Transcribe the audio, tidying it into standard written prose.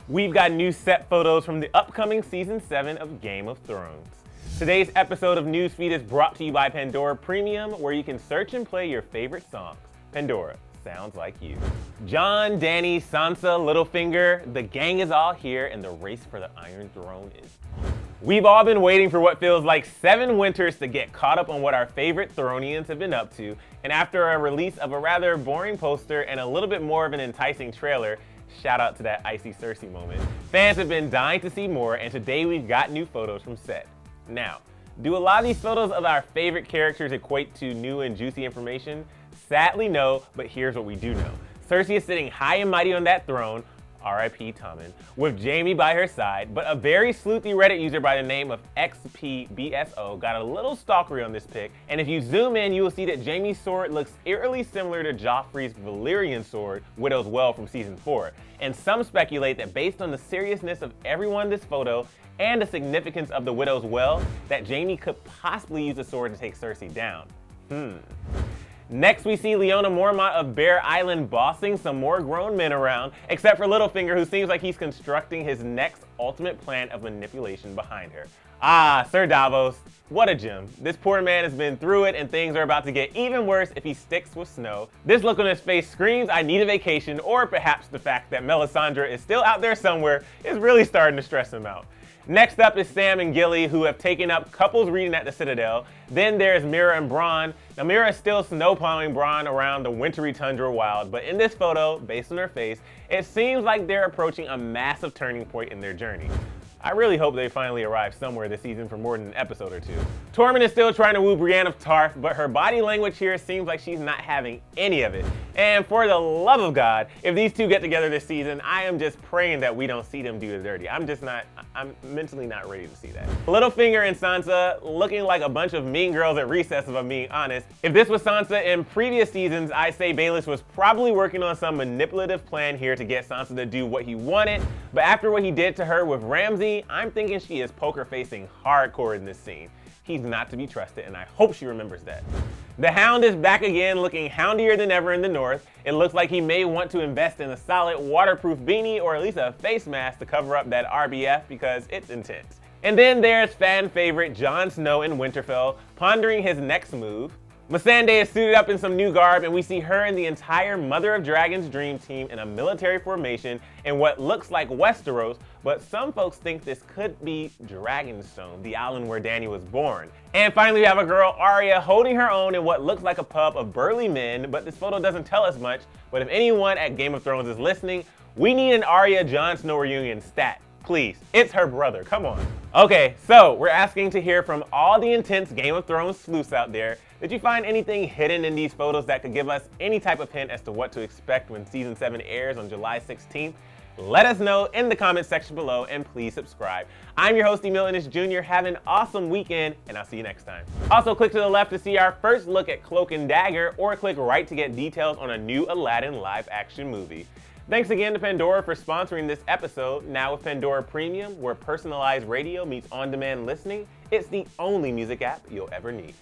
We've got new set photos from the upcoming Season 7 of Game of Thrones. Today's episode of Newsfeed is brought to you by Pandora Premium, where you can search and play your favorite songs. Pandora, sounds like you. Jon, Dani, Sansa, Littlefinger, the gang is all here and the race for the Iron Throne is on. We've all been waiting for what feels like 7 winters to get caught up on what our favorite Thronians have been up to, and after a release of a rather boring poster and a little bit more of an enticing trailer, shout out to that icy Cersei moment, fans have been dying to see more, and today we've got new photos from set. Now, do a lot of these photos of our favorite characters equate to new and juicy information? Sadly no, but here's what we do know. Cersei is sitting high and mighty on that throne, R.I.P. Tommon, with Jaime by her side, but a very sleuthy Reddit user by the name of XPBSO got a little stalkery on this pic, and if you zoom in, you will see that Jaime's sword looks eerily similar to Joffrey's Valyrian sword, Widow's Wail from Season 4, and some speculate that based on the seriousness of everyone in this photo, and the significance of the Widow's Wail, that Jaime could possibly use the sword to take Cersei down. Next, we see Lyanna Mormont of Bear Island bossing some more grown men around, except for Littlefinger, who seems like he's constructing his next ultimate plan of manipulation behind her. Ah, Sir Davos, what a gem. This poor man has been through it, and things are about to get even worse if he sticks with Snow. This look on his face screams, I need a vacation, or perhaps the fact that Melisandre is still out there somewhere is really starting to stress him out. Next up is Sam and Gilly, who have taken up couples reading at the Citadel. Then there's Mira and Bronn. Now Mira is still snowplowing Bronn around the wintry tundra wild, but in this photo, based on her face, it seems like they're approaching a massive turning point in their journey. I really hope they finally arrive somewhere this season for more than an episode or two. Tormund is still trying to woo Brienne of Tarth, but her body language here seems like she's not having any of it. And for the love of God, if these two get together this season, I am just praying that we don't see them do the dirty. I'm mentally not ready to see that. Littlefinger and Sansa looking like a bunch of mean girls at recess, if I'm being honest. If this was Sansa in previous seasons, I'd say Baelish was probably working on some manipulative plan here to get Sansa to do what he wanted, but after what he did to her with Ramsay, I'm thinking she is poker facing hardcore in this scene. He's not to be trusted, and I hope she remembers that. The Hound is back again, looking houndier than ever in the north. It looks like he may want to invest in a solid waterproof beanie or at least a face mask to cover up that RBF because it's intense. And then there's fan favorite Jon Snow in Winterfell, pondering his next move. Missandei is suited up in some new garb, and we see her and the entire Mother of Dragons dream team in a military formation in what looks like Westeros, but some folks think this could be Dragonstone, the island where Dani was born. And finally, we have a girl, Arya, holding her own in what looks like a pub of burly men, but this photo doesn't tell us much. But if anyone at Game of Thrones is listening, we need an Arya Jon Snow reunion stat. Please, it's her brother, come on. Okay, so we're asking to hear from all the intense Game of Thrones sleuths out there. Did you find anything hidden in these photos that could give us any type of hint as to what to expect when Season 7 airs on July 16th? Let us know in the comments section below, and please subscribe. I'm your host, Emil Ennis Jr. Have an awesome weekend, and I'll see you next time. Also, click to the left to see our first look at Cloak and Dagger, or click right to get details on a new Aladdin live-action movie. Thanks again to Pandora for sponsoring this episode. Now with Pandora Premium, where personalized radio meets on-demand listening, it's the only music app you'll ever need.